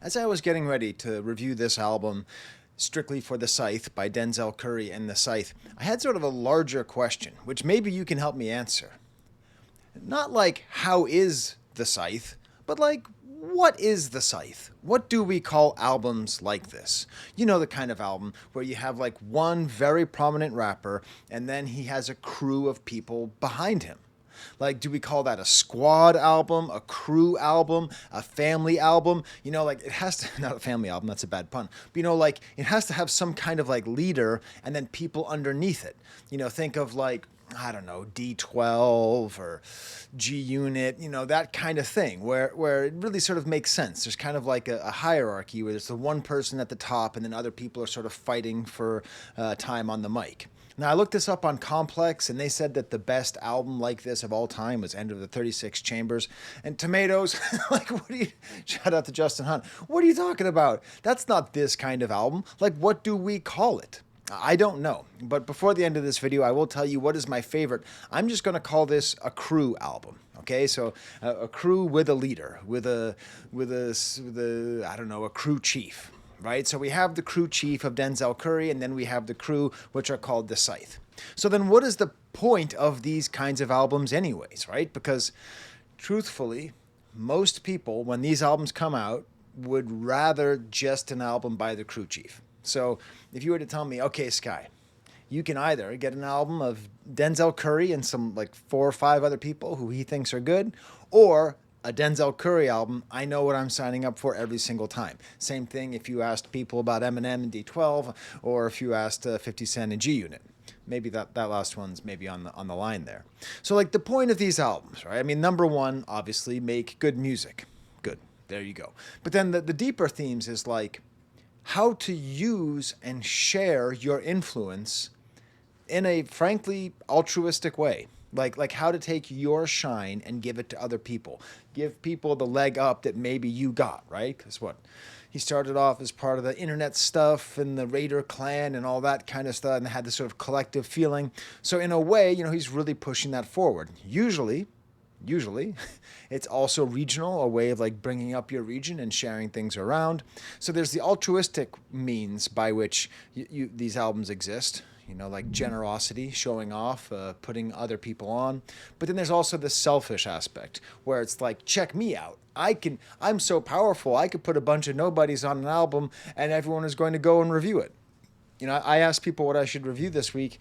As I was getting ready to review this album, Strictly for the Scythe by Denzel Curry and the Scythe, I had sort of a larger question, which maybe you can help me answer. Not like, how is the Scythe, but like, what is the Scythe? What do we call albums like this? You know, the kind of album where you have like one very prominent rapper and then he has a crew of people behind him. Like, do we call that a squad album, a crew album, a family album? You know, like it has to, not a family album, that's a bad pun. But, you know, like it has to have some kind of like leader and then people underneath it. You know, think of like, I don't know, D12 or G Unit, you know, that kind of thing where it really sort of makes sense. There's kind of like a hierarchy where there's the one person at the top and then other people are sort of fighting for time on the mic. Now, I looked this up on Complex, and they said that the best album like this of all time was Enter the 36 Chambers. And Tomatoes, like, what are you... Shout out to Justin Hunt. What are you talking about? That's not this kind of album. Like, what do we call it? I don't know. But before the end of this video, I will tell you what is my favorite. I'm just going to call this a crew album. Okay, so a crew with a leader, with a I don't know, a crew chief. Right? So we have the crew chief of Denzel Curry, and then we have the crew, which are called the Scythe. So then what is the point of these kinds of albums anyways, right? Because truthfully, most people, when these albums come out, would rather just an album by the crew chief. So if you were to tell me, okay, Skye, you can either get an album of Denzel Curry and some like 4 or 5 other people who he thinks are good, or a Denzel Curry album, I know what I'm signing up for every single time. Same thing if you asked people about Eminem and D12, or if you asked 50 Cent and G Unit. Maybe that last one's maybe on the line there. So like the point of these albums, right? I mean, number one, obviously, make good music. Good. There you go. But then the deeper themes is like how to use and share your influence in a frankly altruistic way. Like how to take your shine and give it to other people. Give people the leg up that maybe you got, right? Because what? He started off as part of the internet stuff and the Raider clan and all that kind of stuff and had this sort of collective feeling. So in a way, you know, he's really pushing that forward. Usually, it's also regional, a way of like bringing up your region and sharing things around. So there's the altruistic means by which these albums exist. You know, like generosity, showing off, putting other people on. But then there's also the selfish aspect where it's like, check me out. I'm so powerful. I could put a bunch of nobodies on an album and everyone is going to go and review it. You know, I asked people what I should review this week,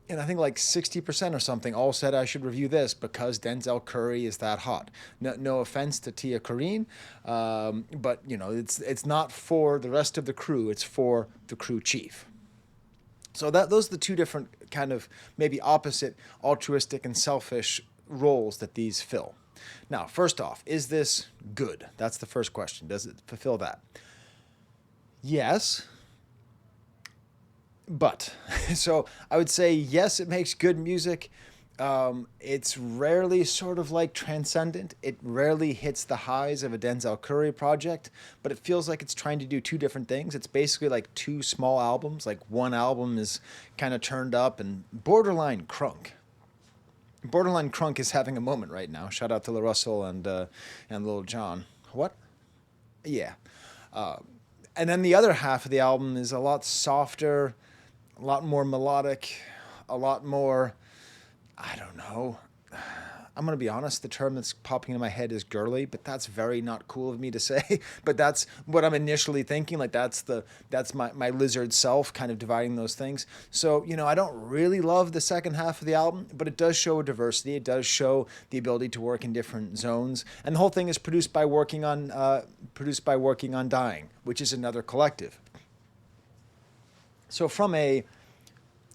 and I think like 60% or something all said I should review this because Denzel Curry is that hot. No offense to Tia Kareen, but you know, it's not for the rest of the crew. It's for the crew chief. So those are the two different kind of maybe opposite altruistic and selfish roles that these fill. Now, first off, is this good? That's the first question. Does it fulfill that? Yes, but. So I would say yes, it makes good music. It's rarely sort of like transcendent. It rarely hits the highs of a Denzel Curry project, but it feels like it's trying to do two different things. It's basically like 2 small albums. Like one album is kind of turned up and borderline crunk. Borderline crunk is having a moment right now. Shout out to La Russell and Lil Jon. What? Yeah. And then the other half of the album is a lot softer, a lot more melodic, a lot more, I don't know. I'm going to be honest, the term that's popping in my head is girly, but that's very not cool of me to say. But that's what I'm initially thinking. Like that's my lizard self kind of dividing those things. So, you know, I don't really love the second half of the album, but it does show diversity. It does show the ability to work in different zones. And the whole thing is produced by working on Dying, which is another collective. So from a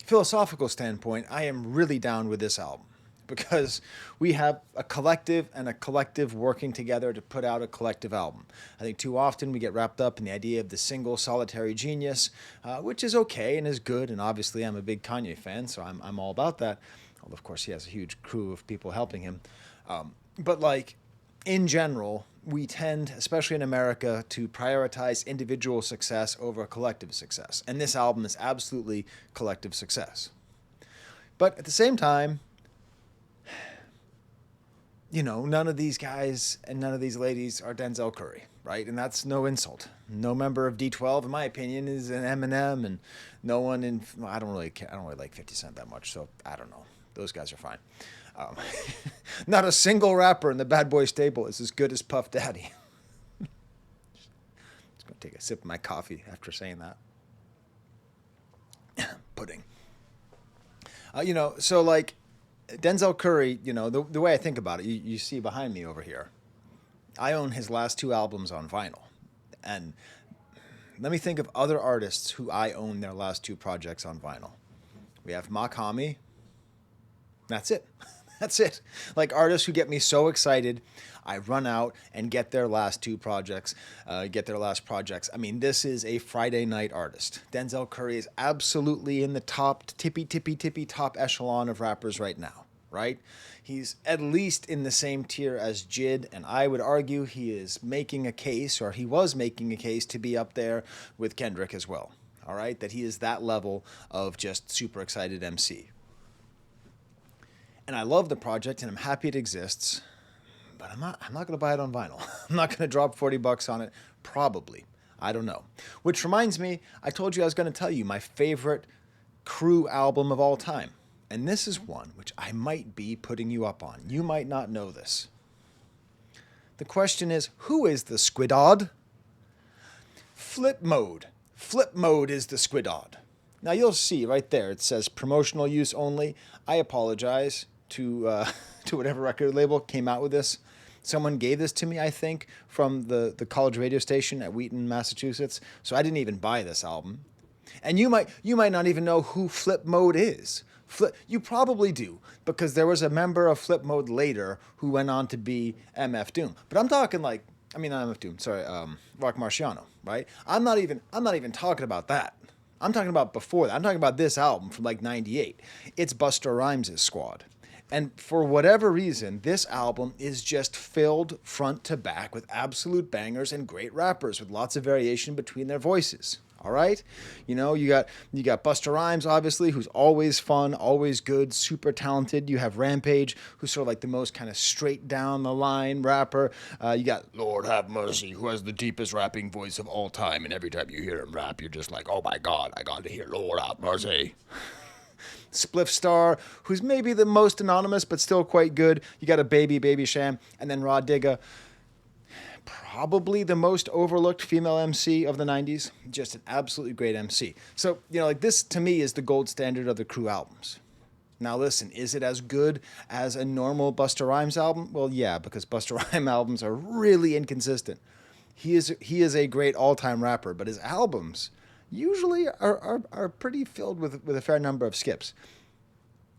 philosophical standpoint, I am really down with this album because we have a collective and a collective working together to put out a collective album. I think too often we get wrapped up in the idea of the single solitary genius, which is okay and is good. And obviously I'm a big Kanye fan, so I'm all about that. Although of course he has a huge crew of people helping him. But like in general, we tend, especially in America, to prioritize individual success over collective success. And this album is absolutely collective success. But at the same time, you know, none of these guys and none of these ladies are Denzel Curry. right? And that's no insult. No member of D12, in my opinion, is an Eminem, and no one in I don't really like 50 Cent that much, so I don't know. Those guys are fine. Um, not a single rapper in the Bad Boy stable is as good as Puff Daddy. Just gonna take a sip of my coffee after saying that. Pudding. So like Denzel Curry, the way I think about it, you see behind me over here, I own his last 2 albums on vinyl. And let me think of other artists who I own their last 2 projects on vinyl. We have Makami. That's it. That's it. Like artists who get me so excited, I run out and get their last 2 projects, get their last projects. I mean, this is a Friday night artist. Denzel Curry is absolutely in the top, tippy top echelon of rappers right now, right? He's at least in the same tier as Jid, and I would argue he is making a case, or he was making a case, to be up there with Kendrick as well, all right? That he is that level of just super excited MC. And I love the project, and I'm happy it exists, but I'm not going to buy it on vinyl. I'm not going to drop $40 on it, probably. I don't know. Which reminds me, I told you I was going to tell you my favorite Crew album of all time. And this is one which I might be putting you up on. You might not know this. The question is, who is the Squidod? Flipmode. Flipmode is the Squidod. Now you'll see right there, it says promotional use only. I apologize to whatever record label came out with this. Someone gave this to me, I think, from the college radio station at Wheaton, Massachusetts. So I didn't even buy this album. And you might not even know who Flipmode is. You probably do, because there was a member of Flipmode later who went on to be MF Doom. But I'm talking not MF Doom, sorry, Rock Marciano, right? I'm not even talking about that. I'm talking about before that. I'm talking about this album from like 98. It's Busta Rhymes' squad. And for whatever reason, this album is just filled front to back with absolute bangers and great rappers with lots of variation between their voices. All right? You got Busta Rhymes, obviously, who's always fun, always good, super talented. You have Rampage, who's sort of like the most kind of straight down the line rapper. You got Lord Have Mercy, who has the deepest rapping voice of all time. And every time you hear him rap, you're just like, oh my God, I got to hear Lord Have Mercy. Spliff Star, who's maybe the most anonymous, but still quite good. You got a Baby Sham, and then Rod Digga. Probably the most overlooked female MC of the 90s. Just an absolutely great MC. So, this to me is the gold standard of the Crew albums. Now listen, is it as good as a normal Busta Rhymes album? Well, yeah, because Busta Rhymes albums are really inconsistent. He is a great all-time rapper, but his albums usually are pretty filled with a fair number of skips.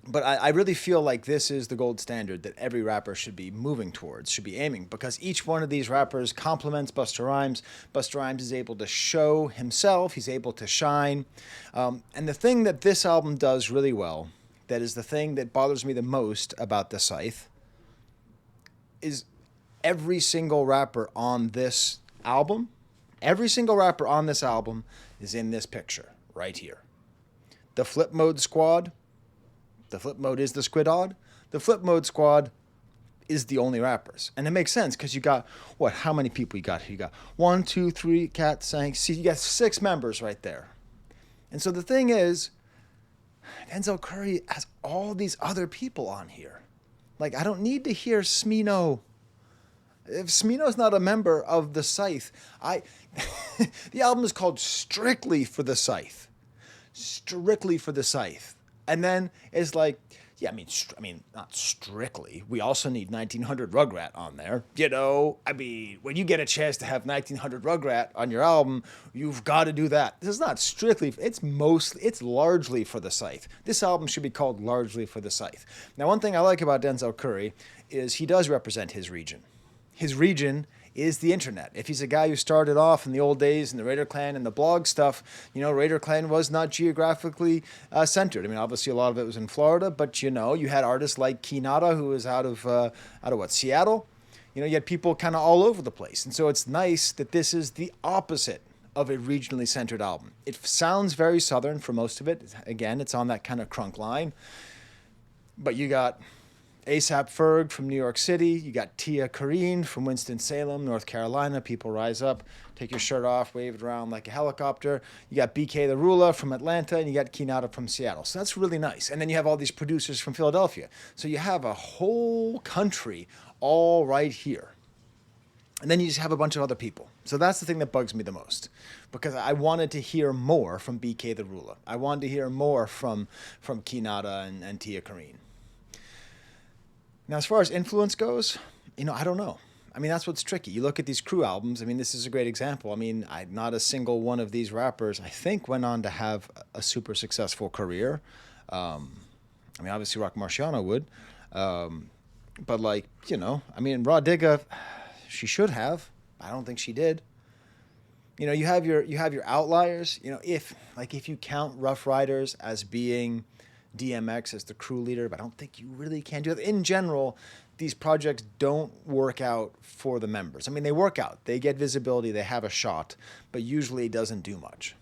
But I really feel like this is the gold standard that every rapper should be moving towards, should be aiming, because each one of these rappers complements Busta Rhymes. Busta Rhymes is able to show himself. He's able to shine. And the thing that this album does really well, that is the thing that bothers me the most about the Scythe, is every single rapper on this album, is in this picture right here. The Flipmode squad. The Flipmode is the Squidod. The Flipmode squad is the only rappers. And it makes sense because you got, how many people you got here? You got 1, 2, 3, Cat, Sang, see, you got 6 members right there. And so the thing is, Denzel Curry has all these other people on here. Like, I don't need to hear Smino. If Smino's not a member of the Scythe, the album is called Strictly for the Scythe. Strictly for the Scythe. And then it's like, yeah, I mean, not strictly. We also need 1900 Rugrat on there. When you get a chance to have 1900 Rugrat on your album, you've got to do that. This is not strictly, it's largely for the Scythe. This album should be called Largely for the Scythe. Now, one thing I like about Denzel Curry is he does represent his region. His region is the internet. If he's a guy who started off in the old days in the Raider Clan and the blog stuff, Raider Clan was not geographically centered. I mean, obviously a lot of it was in Florida, but you had artists like Kinata, who was out of Seattle. You had people kind of all over the place. And so it's nice that this is the opposite of a regionally centered album. It sounds very Southern for most of it. Again, it's on that kind of crunk line. But you got A$AP Ferg from New York City. You got Tia Kareen from Winston-Salem, North Carolina. People rise up, take your shirt off, wave it around like a helicopter. You got BK the Rula from Atlanta, and you got Kinata from Seattle. So that's really nice. And then you have all these producers from Philadelphia. So you have a whole country all right here. And then you just have a bunch of other people. So that's the thing that bugs me the most, because I wanted to hear more from BK the Rula. I wanted to hear more from Kinata and Tia Kareen. Now, as far as influence goes, I don't know. I mean, that's what's tricky. You look at these crew albums. I mean, this is a great example. I mean, not a single one of these rappers, I think, went on to have a super successful career. I mean, obviously, Rock Marciano would. But, Raw Digga, she should have. I don't think she did. You have your outliers. If you count Rough Riders as being DMX as the crew leader, but I don't think you really can do it. In general, these projects don't work out for the members. I mean, they work out. They get visibility. They have a shot, but usually it doesn't do much.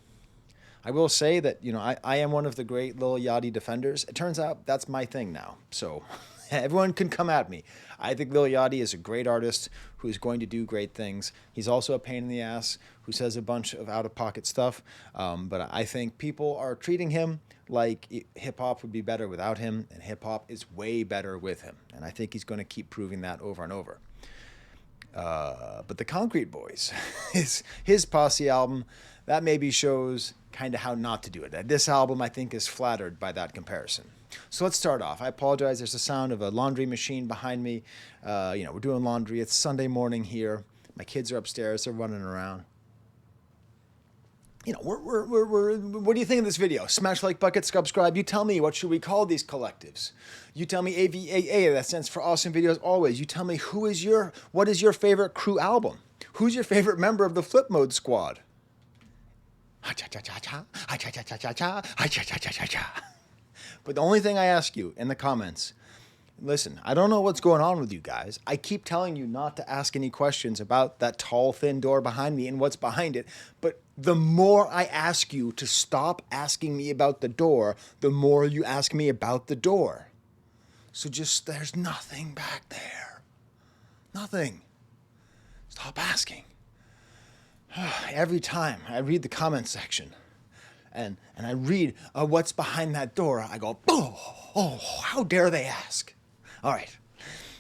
I will say that, I am one of the great Lil Yachty defenders. It turns out that's my thing now. So everyone can come at me. I think Lil Yachty is a great artist who's going to do great things. He's also a pain in the ass who says a bunch of out-of-pocket stuff. But I think people are treating him like hip-hop would be better without him, and hip-hop is way better with him. And I think he's going to keep proving that over and over. But the Concrete Boys, his Posse album, that maybe shows kind of how not to do it. This album, I think, is flattered by that comparison. So let's start off. I apologize. There's the sound of a laundry machine behind me. We're doing laundry. It's Sunday morning here. My kids are upstairs. They're running around. What do you think of this video? Smash like, bucket, subscribe. You tell me, what should we call these collectives? You tell me AVAA, that stands for awesome videos always. You tell me what is your favorite crew album? Who's your favorite member of the Flipmode squad? But the only thing I ask you in the comments, listen, I don't know what's going on with you guys. I keep telling you not to ask any questions about that tall, thin door behind me and what's behind it. But the more I ask you to stop asking me about the door, the more you ask me about the door. So there's nothing back there. Nothing. Stop asking. Every time I read the comment section and I read what's behind that door, I go, oh, how dare they ask? All right,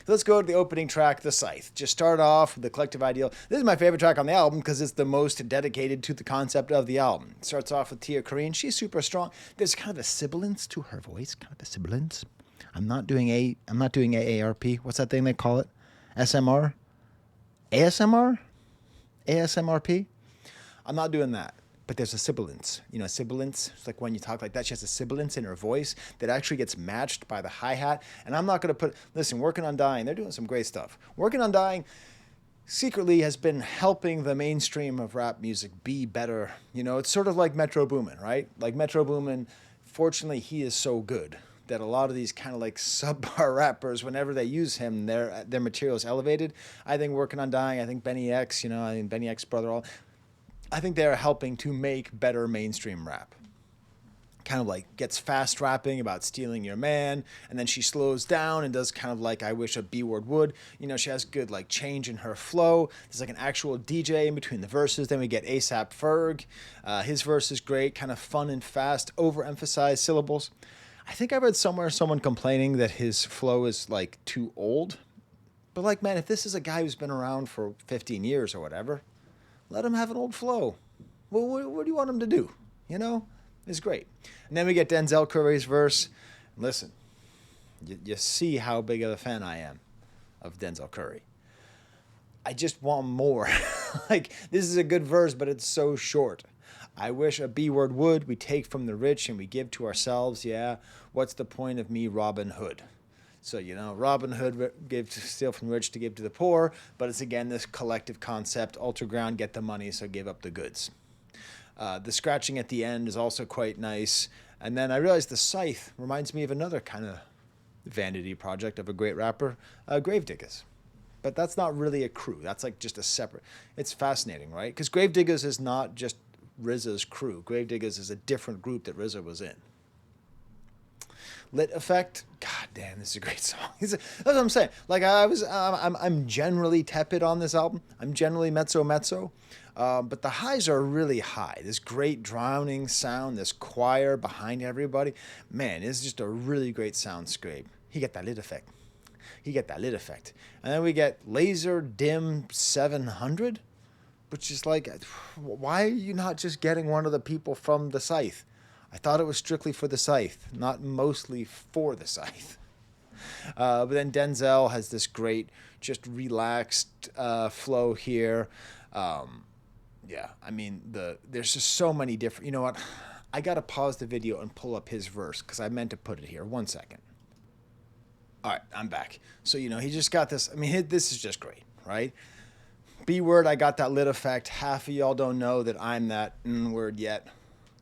let's go to the opening track, The Scythe. Just start off with the Collective Ideal. This is my favorite track on the album because it's the most dedicated to the concept of the album. It starts off with Tia Kareen. She's super strong. There's kind of a sibilance to her voice, kind of a sibilance. I'm not doing AARP. What's that thing they call it? SMR? ASMR? ASMRP? I'm not doing that. But there's a sibilance. Sibilance, it's like when you talk like that, she has a sibilance in her voice that actually gets matched by the hi-hat. And I'm not going to listen, Working on Dying, they're doing some great stuff. Working on Dying secretly has been helping the mainstream of rap music be better. It's sort of like Metro Boomin, right? Like Metro Boomin, fortunately, he is so good that a lot of these kind of like subpar rappers, whenever they use him, their material is elevated. I think Working on Dying, I think Benny X, Benny X brother, I think they're helping to make better mainstream rap. Kind of like gets fast rapping about stealing your man, and then she slows down and does kind of like I Wish a B-Word Would. She has good like change in her flow. There's like an actual DJ in between the verses. Then we get A$AP Ferg. His verse is great, kind of fun and fast, overemphasized syllables. I think I read somewhere someone complaining that his flow is like too old. But like, man, if this is a guy who's been around for 15 years or whatever, let him have an old flow. Well, what do you want him to do? It's great. And then we get Denzel Curry's verse. Listen, you see how big of a fan I am of Denzel Curry. I just want more. This is a good verse, but it's so short. I wish a B-word would. We take from the rich and we give to ourselves. Yeah, what's the point of me, Robin Hood? So, Robin Hood steal from the rich to give to the poor, but it's again this collective concept, ultra ground, get the money, so give up the goods. The scratching at the end is also quite nice. And then I realized the Scythe reminds me of another kind of vanity project of a great rapper, Gravediggers. But that's not really a crew. That's like just a separate. It's fascinating, right? Because Gravediggers is not just RZA's crew. Gravediggers is a different group that RZA was in. Lit Effect. God damn, this is a great song. That's what I'm saying. Like I'm generally tepid on this album. I'm generally mezzo. But the highs are really high. This great drowning sound, this choir behind everybody. Man, it's just a really great soundscape. He got that lit effect. And then we get Laser Dim 700, which is like, why are you not just getting one of the people from the Scythe? I thought it was strictly for the Scythe, not mostly for the Scythe. But then Denzel has this great, just relaxed flow here. Yeah, I mean, there's just so many different... You know what? I got to pause the video and pull up his verse because I meant to put it here. 1 second. All right, I'm back. So, he just got this. I mean, this is just great, right? B-word, I got that lit effect. Half of y'all don't know that I'm that word yet.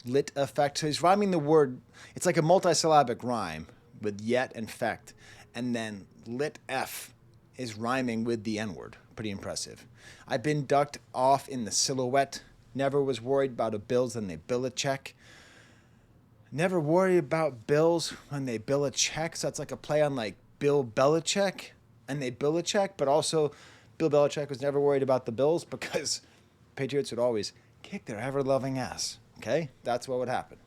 Lit effect. So he's rhyming the word. It's like a multisyllabic rhyme with yet and fect. And then lit F is rhyming with the N-word. Pretty impressive. I've been ducked off in the silhouette. Never was worried about a bills and they bill a check. Never worry about bills when they bill a check. So that's like a play on like Bill Belichick and they bill a check. But also Bill Belichick was never worried about the bills because Patriots would always kick their ever-loving ass. Okay? That's what would happen.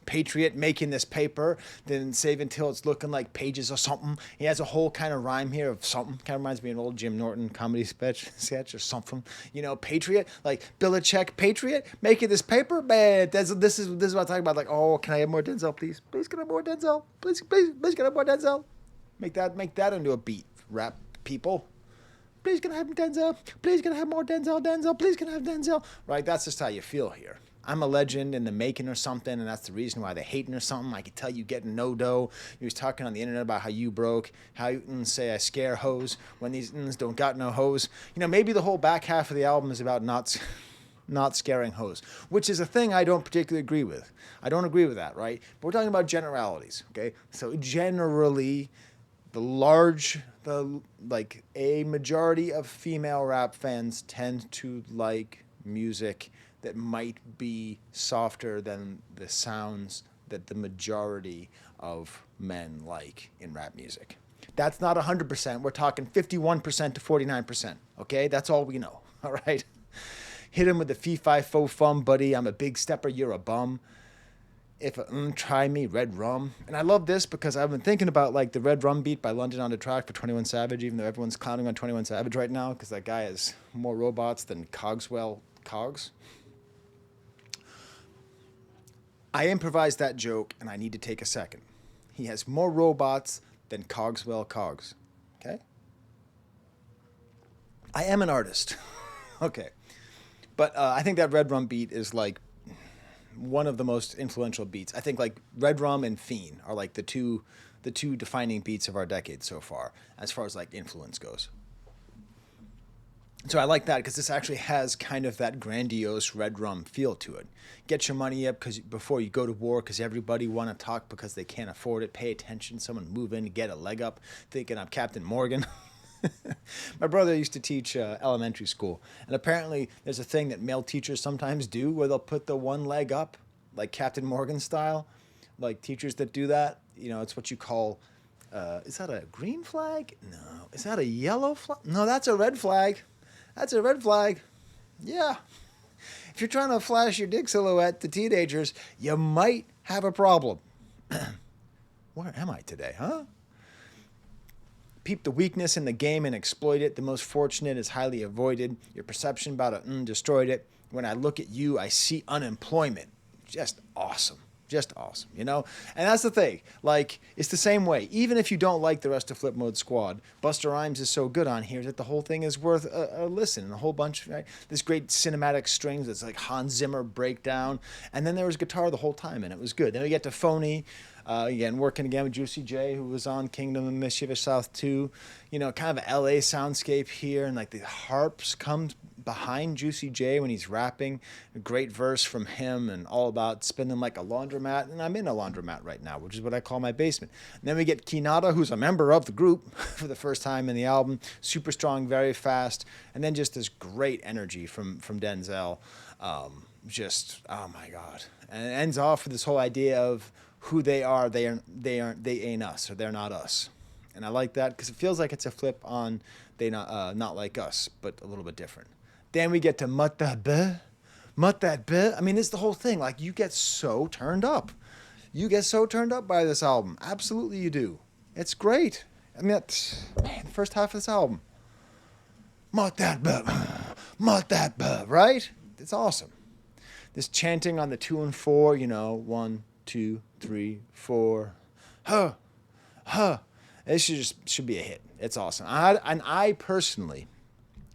Patriot making this paper, then save until it's looking like pages or something. He has a whole kind of rhyme here of something. Kind of reminds me of an old Jim Norton comedy sketch or something. Patriot, like bill a check, Patriot making this paper. Man, this is what I'm talking about. Like, oh, can I have more Denzel, please? Please, can I have more Denzel? Please, can I have more Denzel? Make that into a beat, rap people. Please, can I have Denzel? Please, can I have more Denzel? Denzel, please, can I have Denzel? Right, that's just how you feel here. I'm a legend in the making or something, and that's the reason why they hating or something. I could tell you getting no dough. You was talking on the internet about how you broke, how you say I scare hoes when these don't got no hoes. Maybe the whole back half of the album is about not scaring hoes, which is a thing I don't particularly agree with. I don't agree with that, right? But we're talking about generalities, okay? So generally, a majority of female rap fans tend to like music that might be softer than the sounds that the majority of men like in rap music. That's not 100%. We're talking 51% to 49%. Okay? That's all we know. All right? Hit him with the fee-fi-fo-fum, buddy. I'm a big stepper. You're a bum. If try me, Red Rum. And I love this because I've been thinking about like the Red Rum beat by London on the Track for 21 Savage, even though everyone's clowning on 21 Savage right now because that guy has more robots than Cogs. I improvised that joke, and I need to take a second. He has more robots than Cogswell Cogs. Okay? I am an artist. Okay. But I think that Red Rum beat is like one of the most influential beats. I think like Red Rum and Fiend are like the two defining beats of our decade so far as like influence goes. So I like that because this actually has kind of that grandiose Red Rum feel to it. Get your money up before you go to war because everybody want to talk because they can't afford it. Pay attention. Someone move in, get a leg up, thinking I'm Captain Morgan. My brother used to teach elementary school, and apparently there's a thing that male teachers sometimes do where they'll put the one leg up, like Captain Morgan style. Like teachers that do that, it's what you call, is that a green flag? No. Is that a yellow flag? No, that's a red flag. That's a red flag. Yeah. If you're trying to flash your dick silhouette to teenagers, you might have a problem. Where am I today, huh? Peep the weakness in the game and exploit it. The most fortunate is highly avoided. Your perception about it destroyed it. When I look at you, I see unemployment. Just awesome. Just awesome, And that's the thing. Like, it's the same way. Even if you don't like the rest of Flipmode Squad, Busta Rhymes is so good on here that the whole thing is worth a listen. And a whole bunch, right? This great cinematic strings that's like Hans Zimmer breakdown. And then there was guitar the whole time, and it was good. Then we get to Phony. Working again with Juicy J, who was on Kingdom of Mischievous South 2. Kind of an LA soundscape here, and like the harps come behind Juicy J when he's rapping. A great verse from him, and all about spinning like a laundromat. And I'm in a laundromat right now, which is what I call my basement. And then we get Kinata, who's a member of the group for the first time in the album. Super strong, very fast. And then just this great energy from Denzel. Oh my God. And it ends off with this whole idea of who they are. They ain't us, or they're not us. And I like that because it feels like it's a flip on they not like us, but a little bit different. Then we get to Mut That Be. Mut That Be. I mean, it's the whole thing. Like, you get so turned up. You get so turned up by this album. Absolutely you do. It's great. I mean, man, the first half of this album. Mut That Be. Mut That Be. Right? It's awesome. This chanting on the 2 and 4, 1, 2, 3, 4. Huh. Huh. It should be a hit. It's awesome. I personally,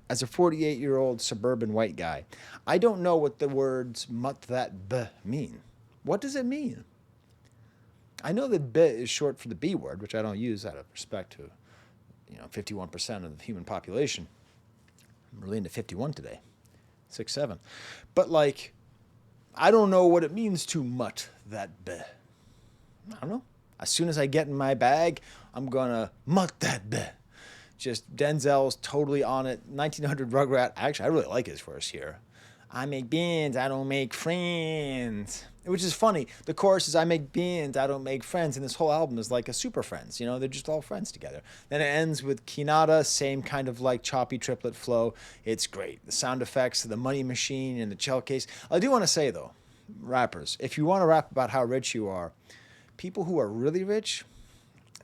as a 48-year-old suburban white guy, I don't know what the words "mut that b" mean. What does it mean? I know that "b" is short for the B word, which I don't use out of respect to, 51% of the human population. I'm really into 51 today, 6'7". But like, I don't know what it means to "mut that b." I don't know. As soon as I get in my bag, I'm gonna "mut that b." Just Denzel's totally on it. 1900 Rugrat. Actually, I really like his verse here. I make beans, I don't make friends. Which is funny. The chorus is I make beans, I don't make friends. And this whole album is like a super friends. They're just all friends together. Then it ends with Kinata, same kind of like choppy triplet flow. It's great. The sound effects, the money machine, and the shell case. I do want to say though, rappers, if you want to rap about how rich you are, people who are really rich,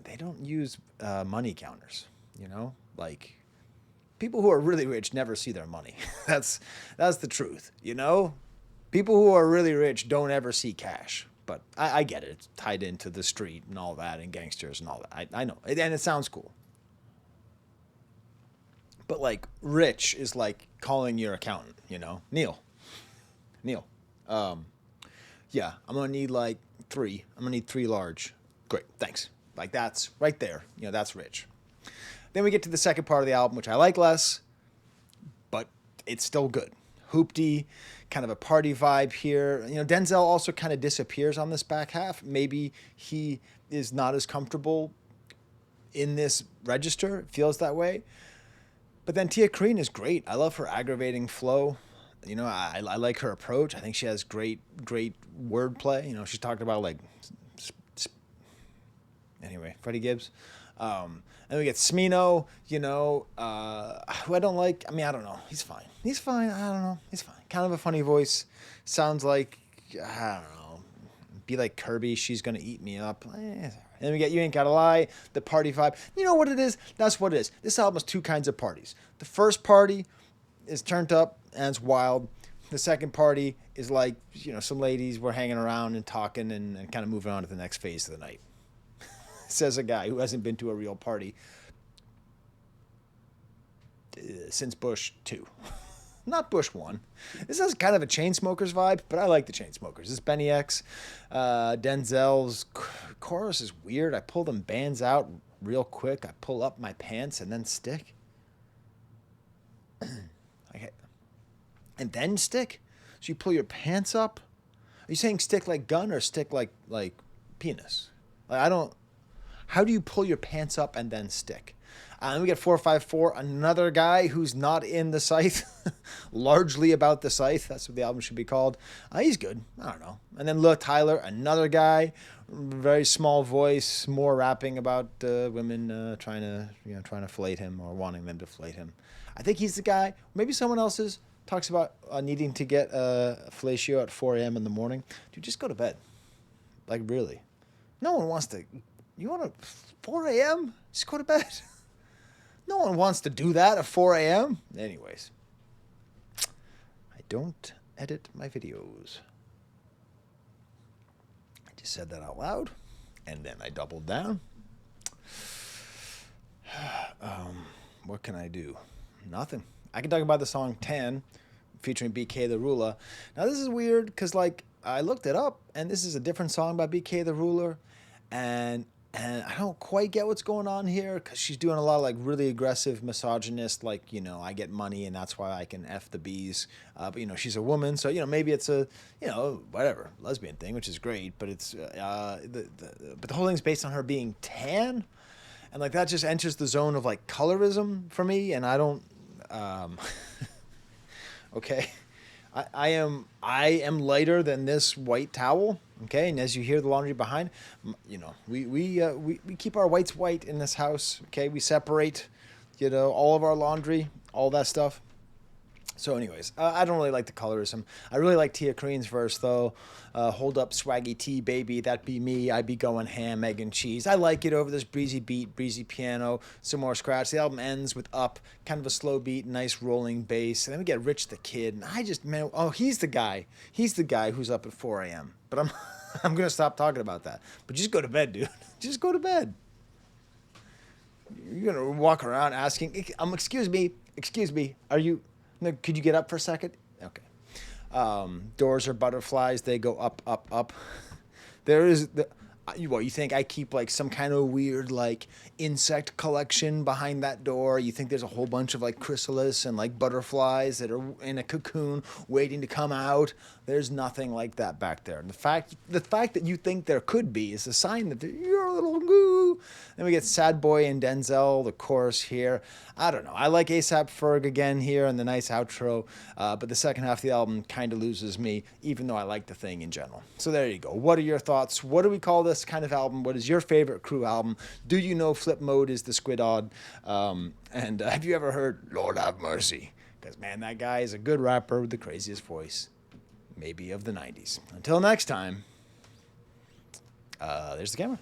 they don't use money counters. Like, people who are really rich never see their money. That's the truth. People who are really rich don't ever see cash. But I get it. It's tied into the street and all that, and gangsters and all that. I know, and it sounds cool. But like, rich is like calling your accountant. Neil. Yeah, I'm gonna need like 3. I'm gonna need 3 large. Great, thanks. Like, that's right there. That's rich. Then we get to the second part of the album, which I like less, but it's still good. Hoopty, kind of a party vibe here. Denzel also kind of disappears on this back half. Maybe he is not as comfortable in this register. It feels that way. But then Tia Crean is great. I love her aggravating flow. I like her approach. I think she has great wordplay. She's talked about like, anyway, Freddie Gibbs. And we get Smino, who I don't like. I mean, I don't know. He's fine. I don't know. He's fine. Kind of a funny voice. Sounds like, I don't know, be like Kirby. She's going to eat me up. And then we get You Ain't Gotta Lie, the party vibe. You know what it is? That's what it is. This album has 2 kinds of parties. The first party is turned up and it's wild. The second party is like, some ladies were hanging around and talking and kind of moving on to the next phase of the night. Says a guy who hasn't been to a real party since Bush 2. Not Bush 1. This has kind of a Chainsmokers vibe, but I like the Chainsmokers. This is Benny X. Denzel's chorus is weird. I pull them bands out real quick. I pull up my pants and then stick. Okay. And then stick? So you pull your pants up? Are you saying stick like gun or stick like penis? How do you pull your pants up and then stick? And we get 454, another guy who's not in the Scythe, largely about the Scythe. That's what the album should be called. He's good. I don't know. And then Lil Tyler, another guy, very small voice, more rapping about women trying to fillet him or wanting them to fillet him. I think he's the guy. Maybe someone else is. Talks about needing to get fellatio at 4 a.m. in the morning. Dude, just go to bed. Like, really. No one wants to. You want to 4 a.m.? Just go to bed. No one wants to do that at 4 a.m. Anyways, I don't edit my videos. I just said that out loud, and then I doubled down. What can I do? Nothing. I can talk about the song 10, featuring BK the Ruler. Now, this is weird, because, like, I looked it up, and this is a different song by BK the Ruler, and I don't quite get what's going on here, because she's doing a lot of like really aggressive misogynist, like, I get money and that's why I can F the bees. But, she's a woman. So, maybe it's a, whatever, lesbian thing, which is great. But it's, but the whole thing's based on her being tan. And like that just enters the zone of like colorism for me. And I don't, okay. I am lighter than this white towel. Okay, and as you hear the laundry behind, we keep our whites white in this house. Okay, we separate, all of our laundry, all that stuff. So, anyways, I don't really like the colorism. I really like Tia Green's verse, though. Hold up, swaggy T, baby, that be me. I be going ham, egg, and cheese. I like it over this breezy beat, breezy piano, some more scratch. The album ends with Up, kind of a slow beat, nice rolling bass. And then we get Rich the Kid. And I just, man, oh, he's the guy. He's the guy who's up at 4 a.m. But I'm going to stop talking about that. But just go to bed, dude. Just go to bed. You're going to walk around asking, excuse me, are you... No, could you get up for a second? Okay. Doors are butterflies. They go up, up, up. There is you think I keep like some kind of weird like insect collection behind that door? You think there's a whole bunch of like chrysalis and like butterflies that are in a cocoon waiting to come out? There's nothing like that back there. And the fact that you think there could be is a sign that you're a little goo. Then we get Sad Boy and Denzel, the chorus here. I don't know. I like A$AP Ferg again here and the nice outro, but the second half of the album kind of loses me, even though I like the thing in general. So there you go. What are your thoughts? What do we call this kind of album? What is your favorite Crew album? Do you know Flipmode is the Squid Odd? And have you ever heard Lord Have Mercy? Because, man, that guy is a good rapper with the craziest voice, maybe of the 90s. Until next time, there's the camera.